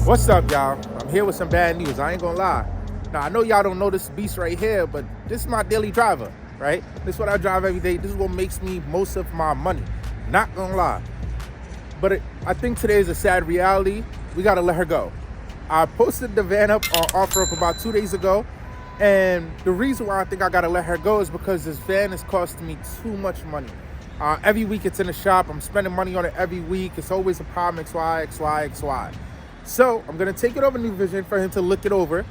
What's up, y'all? I'm here with some bad news. I ain't gonna lie. Now, I know y'all don't know this beast right here, but this is my daily driver, right? This is what I drive every day. This is what makes me most of my money. Not gonna lie. But I think today is a sad reality. We gotta let her go. I posted the van up on OfferUp about 2 days ago. And the reason why I think I gotta let her go is because this van is costing me too much money. Every week it's in the shop. I'm spending money on it every week. It's always a problem, XY. So I'm gonna take it over to New Vision for him to look it over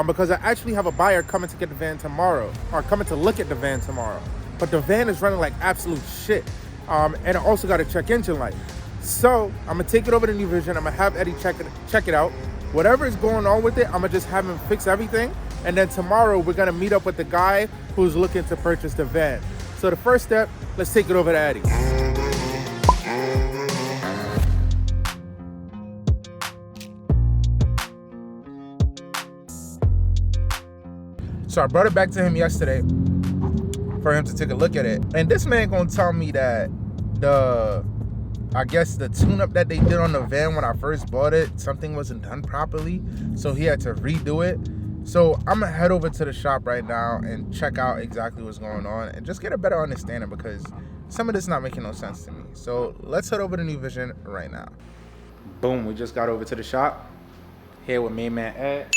because I actually have a buyer coming to get the van tomorrow, or coming to look at the van tomorrow. But the van is running like absolute shit. And I also got a check engine light. So I'm gonna take it over to New Vision. I'm gonna have Eddie check it out. Whatever is going on with it, I'm gonna just have him fix everything. And then tomorrow we're gonna meet up with the guy who's looking to purchase the van. So the first step, let's take it over to Eddie. So I brought it back to him yesterday for him to take a look at it. And this man gonna tell me that I guess the tune-up that they did on the van when I first bought it, something wasn't done properly, so he had to redo it. So I'm gonna head over to the shop right now and check out exactly what's going on and just get a better understanding, because some of this is not making no sense to me. So let's head over to New Vision right now. Boom, we just got over to the shop. Here with main man Ed.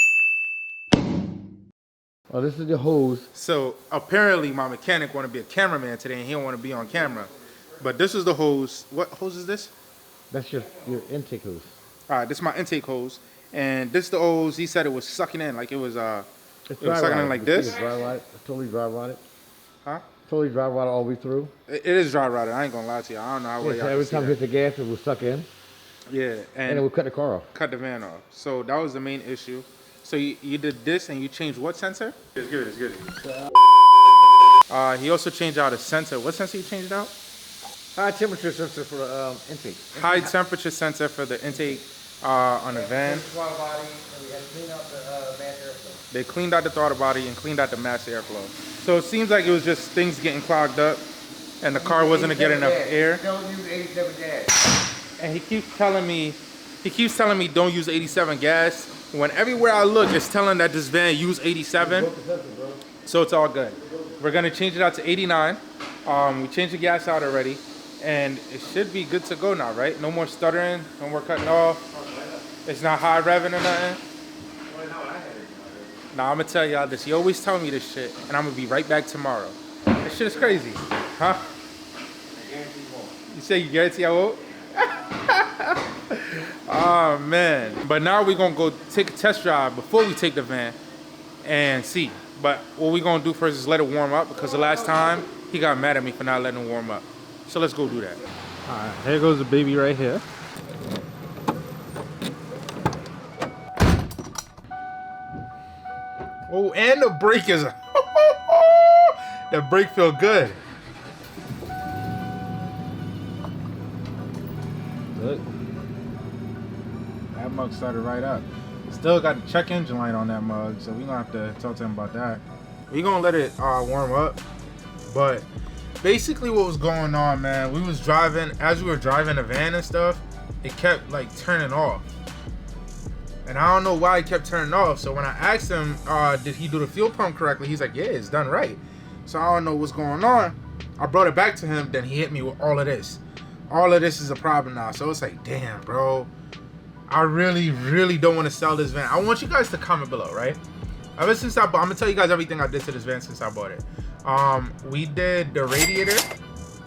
Oh, this is the hose. So apparently my mechanic want to be a cameraman today and he don't want to be on camera. But this is the hose. What hose is this? That's your intake hose. All right, this is my intake hose. And this is the hose. He said it was sucking in, like it was sucking in like this. It's dry rotted. Totally dry rotted. Huh? Totally dry rotted all the way through. It is dry rotted. I ain't gonna lie to you. I don't know how well y'all every can time see you hit the gas, it will suck in. Yeah, and it will cut the car off. Cut the van off. So that was the main issue. So you did this and you changed what sensor? It's good. He also changed out a sensor. What sensor you changed out? High temperature sensor for the intake. High temperature sensor for the intake on the van. They cleaned out the throttle body and cleaned out the mass airflow. So it seems like it was just things getting clogged up and the car wasn't getting enough air. Don't use 87 gas. And he keeps telling me don't use 87 gas. When everywhere I look, it's telling that this van use 87. So it's all good. We're gonna change it out to 89. We changed the gas out already, and it should be good to go now, right? No more stuttering, no more cutting off. It's not high revving or nothing. Nah, I'm gonna tell y'all this. You always tell me this shit, and I'm gonna be right back tomorrow. This shit is crazy, huh? You say you guarantee I won't? Oh man. But now we're gonna go take a test drive before we take the van and see. But what we're gonna do first is let it warm up, because the last time he got mad at me for not letting it warm up. So let's go do that. All right, here goes the baby right here. Oh, and the brake is, the brake feel good. Look, that mug started right up. Still got the check engine light on that mug, so we're gonna have to talk to him about that. We're gonna let it warm up. But basically what was going on, man, we was driving, as we were driving the van and stuff, it kept like turning off. And I don't know why it kept turning off. So when I asked him, did he do the fuel pump correctly? He's like, yeah, it's done right. So I don't know what's going on. I brought it back to him, then he hit me with all of this. All of this is a problem now. So it's like, damn, bro. I really don't want to sell this van. I want you guys to comment below, right? Ever since I'm gonna tell you guys everything I did to this van since I bought it. We did the radiator,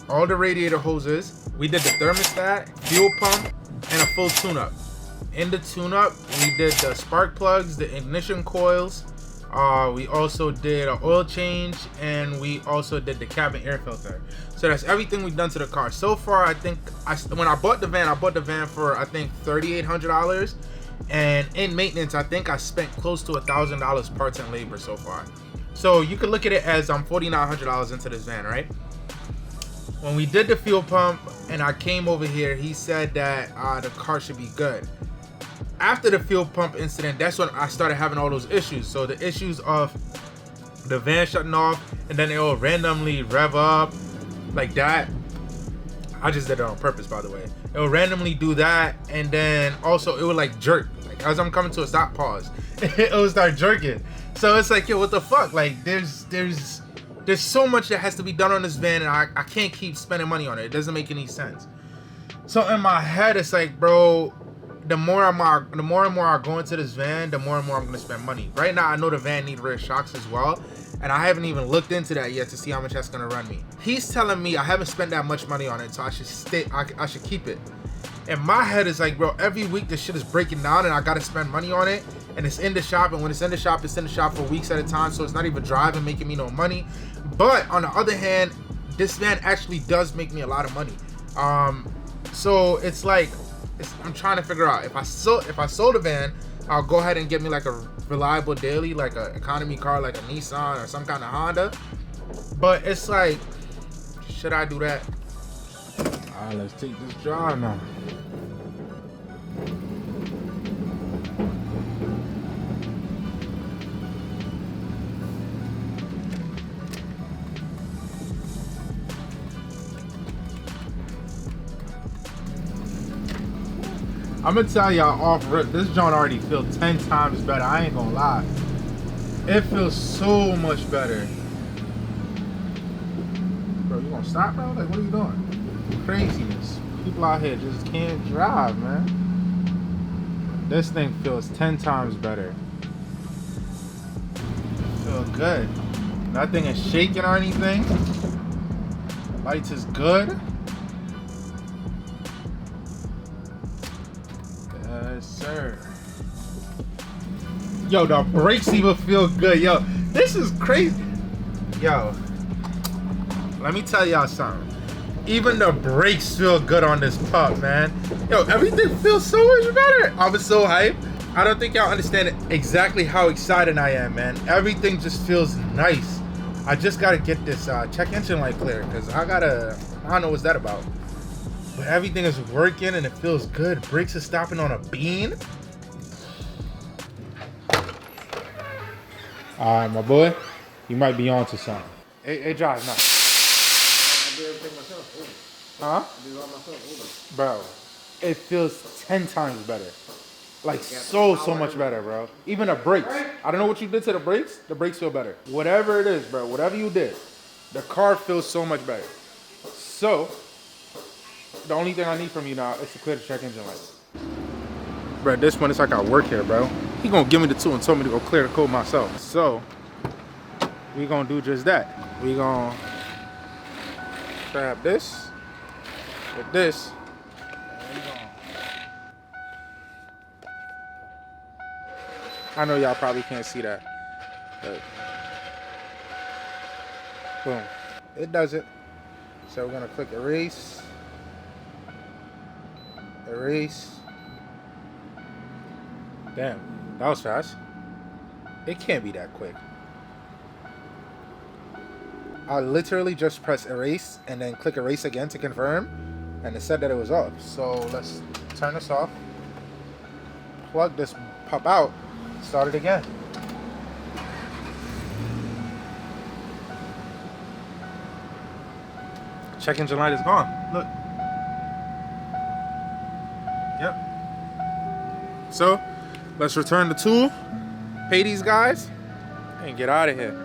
all the radiator hoses. We did the thermostat, fuel pump, and a full tune-up. In the tune-up, we did the spark plugs, the ignition coils. We also did an oil change, and we also did the cabin air filter. So that's everything we've done to the car. So far, I think, when I bought the van for, I think, $3,800. And in maintenance, I think I spent close to $1,000 parts and labor so far. So you can look at it as I'm $4,900 into this van, right? When we did the fuel pump and I came over here, he said that the car should be good. After the fuel pump incident, that's when I started having all those issues. So the issues of the van shutting off and then it will randomly rev up like that. I just did it on purpose, by the way. It will randomly do that, and then also it would like jerk. Like as I'm coming to a stop, pause. It will start jerking. So it's like, yo, what the fuck? Like there's so much that has to be done on this van, and I can't keep spending money on it. It doesn't make any sense. So in my head, it's like, bro, the more and more I go into this van, the more and more I'm gonna spend money. Right now, I know the van needs rear shocks as well, and I haven't even looked into that yet to see how much that's gonna run me. He's telling me I haven't spent that much money on it, so I should keep it. And my head is like, bro, every week this shit is breaking down, and I gotta spend money on it, and it's in the shop, and when it's in the shop for weeks at a time, so it's not even driving, making me no money. But on the other hand, this van actually does make me a lot of money. So it's like, I'm trying to figure out if I sold a van, I'll go ahead and get me like a reliable daily, like an economy car, like a Nissan or some kind of Honda. But it's like, should I do that? All right, let's take this drive now. I'm gonna tell y'all off rip, this joint already feels 10 times better. I ain't gonna lie. It feels so much better. Bro, you gonna stop, bro? Like, what are you doing? Craziness. People out here just can't drive, man. This thing feels 10 times better. Feel good. Nothing is shaking or anything. Lights is good. Yes, sir. Yo, the brakes even feel good. Yo, this is crazy. Yo, let me tell y'all something. Even the brakes feel good on this pup, man. Yo, everything feels so much better. I was so hyped. I don't think y'all understand exactly how excited I am, man. Everything just feels nice. I just gotta get this check engine light clear, because I don't know what's that about. But everything is working and it feels good. Brakes are stopping on a bean. All right, my boy, you might be on to something. Hey, drive now. I do everything myself. Huh? I do it all myself. Bro, it feels 10 times better. Like so much better, bro. Even the brakes. I don't know what you did to the brakes. The brakes feel better. Whatever it is, bro, whatever you did, the car feels so much better. So, the only thing I need from you now is to clear the check engine light. Bro, this one is like I work here, bro. He gonna give me the tool and told me to go clear the code myself. So, we gonna do just that. We gonna grab this with this. And we gonna... I know y'all probably can't see that, but boom, it does it. So we're gonna click erase. Erase. Damn, that was fast. It can't be that quick. I literally just press erase and then click erase again to confirm, and it said that it was off. So let's turn this off, plug this pup out, start it again. Check engine light is gone. Look. Yep. So let's return the tool, pay these guys, and get out of here.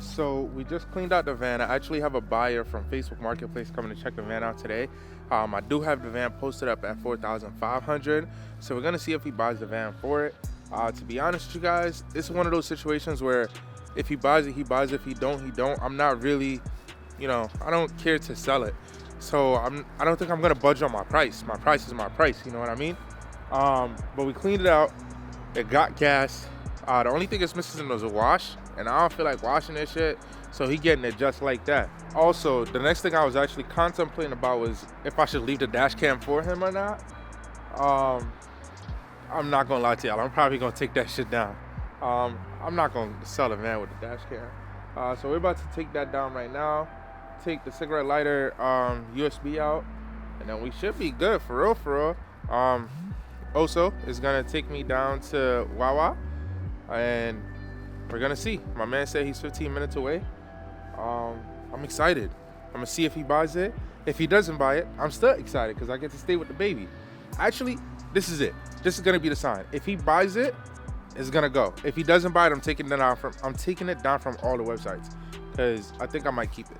So we just cleaned out the van. I actually have a buyer from Facebook Marketplace coming to check the van out today. I do have the van posted up at $4,500. So we're gonna see if he buys the van for it. To be honest with you guys, it's one of those situations where if he buys it, he buys it. If he don't, he don't. I'm not really, I don't care to sell it. So I don't think I'm gonna budge on my price. My price is my price, you know what I mean? But we cleaned it out. It got gas. The only thing it's missing was a wash, and I don't feel like washing this shit, so he getting it just like that. Also, the next thing I was actually contemplating about was if I should leave the dash cam for him or not. I'm not gonna lie to y'all, I'm probably gonna take that shit down. I'm not gonna sell the van with the dash cam. So we're about to take that down right now, take the cigarette lighter USB out, and then we should be good for real. Also, it's gonna take me down to Wawa, and we're gonna see. My man said he's 15 minutes away. I'm excited. I'm gonna see if he buys it. If he doesn't buy it, I'm still excited because I get to stay with the baby. Actually, this is it. This is gonna be the sign. If he buys it, it's gonna go. If he doesn't buy it, I'm taking it down from all the websites because I think I might keep it.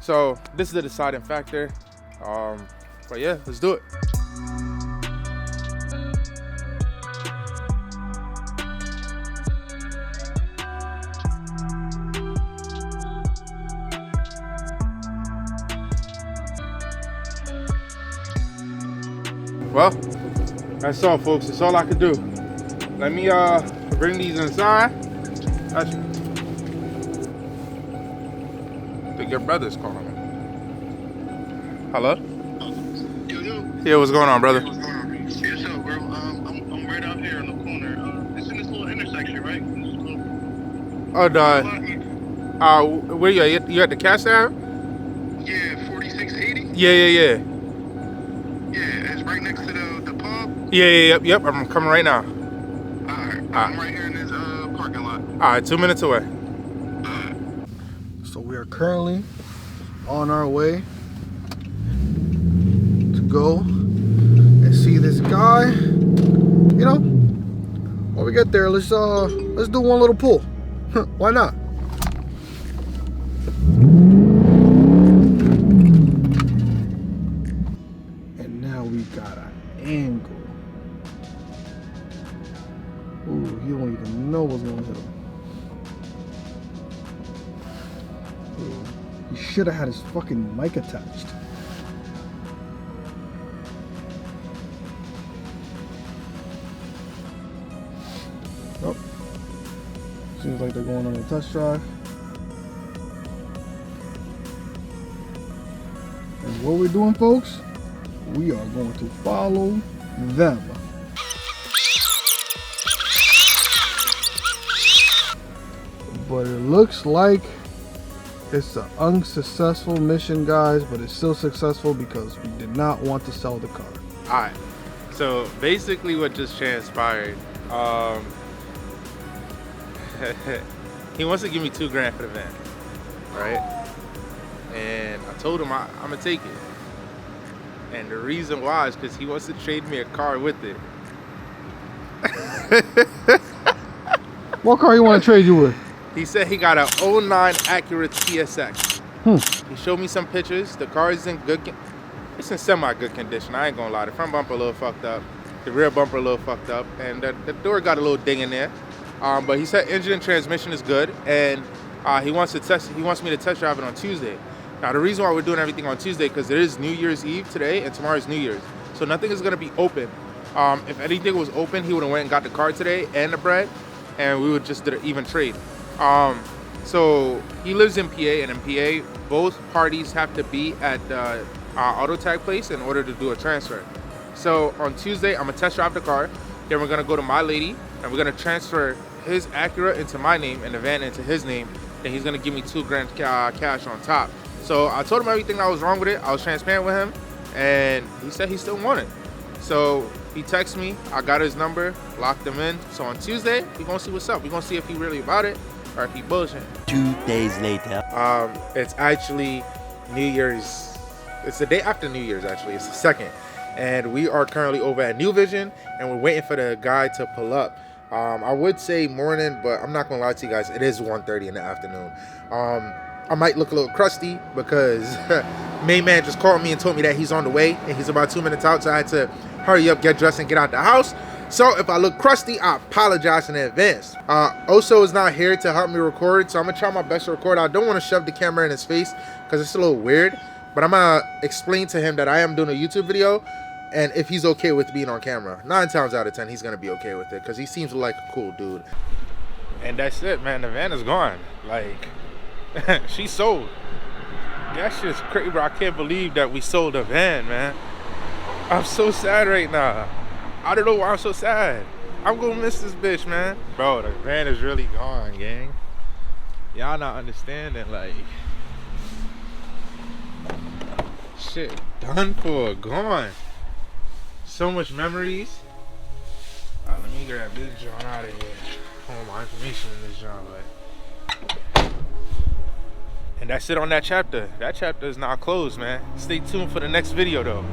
So this is the deciding factor. But yeah, let's do it. Well, that's all, folks. That's all I could do. Let me bring these inside. Actually, I think your brother's calling me. Hello? Yo. Yeah, what's going on, brother? What's going on? Yes, sir, bro. I'm right out here in the corner. It's in this little intersection, right? Oh, where you at? You at the cash out? Yeah, 4680? Yeah. Yeah, it's right next to the pub. Yep. I'm coming right now. Alright, I'm right here in this parking lot. Alright, 2 minutes away. So we are currently on our way to go and see this guy. You know, when we get there, let's do one little pull. Why not? And now we got an angle. Ooh, you don't even know what's gonna hit him. Ooh, he should have had his fucking mic attached. Oh, seems like they're going on a test drive. And what we're doing, folks, we are going to follow them. But it looks like it's an unsuccessful mission, guys, but it's still successful because we did not want to sell the car. Alright, so basically what just transpired, he wants to give me $2,000 for the van, right? And I told him I'm gonna take it. And the reason why is because he wants to trade me a car with it. What car you want to trade you with? He said he got an 09 Acura TSX. He showed me some pictures. The car is in it's in semi-good condition. I ain't gonna lie. The front bumper a little fucked up. The rear bumper a little fucked up. And the door got a little ding in there. But he said engine and transmission is good. And he wants me to test drive it on Tuesday. Now, the reason why we're doing everything on Tuesday, because it is New Year's Eve today and tomorrow's New Year's. So nothing is gonna be open. If anything was open, he would have went and got the car today and the bread. And we would just did an even trade. So he lives in PA, and in PA, both parties have to be at the auto tag place in order to do a transfer. So on Tuesday, I'm gonna test drive the car. Then we're gonna go to my lady, and we're gonna transfer his Acura into my name and the van into his name. And he's gonna give me $2,000 cash on top. So I told him everything that was wrong with it. I was transparent with him, and he said he still wanted it. So he texted me. I got his number, locked him in. So on Tuesday, we're gonna see what's up. We're gonna see if he really about it or if he bullshit. 2 days later. It's actually New Year's. It's the day after New Year's, actually. It's the 2nd. And we are currently over at New Vision, and we're waiting for the guy to pull up. I would say morning, but I'm not gonna lie to you guys. It is 1:30 in the afternoon. I might look a little crusty because main man just called me and told me that he's on the way and he's about 2 minutes out. So I had to hurry up, get dressed, and get out the house. So if I look crusty, I apologize in advance. Oso is not here to help me record, so I'm gonna try my best to record. I don't want to shove the camera in his face because it's a little weird, but I'm gonna explain to him that I am doing a YouTube video, and if he's okay with being on camera. 9 times out of 10, he's gonna be okay with it because he seems like a cool dude. And that's it, man. The van is gone. Like, she sold. That shit's crazy, bro. I can't believe that we sold a van, man. I'm so sad right now. I don't know why I'm so sad. I'm gonna miss this bitch, man. Bro, the van is really gone, gang. Y'all not understanding, like, shit done for, gone. So much memories. Let me grab this joint out of here. All my information in this joint, like. And that's it on that chapter. That chapter is now closed, man. Stay tuned for the next video though.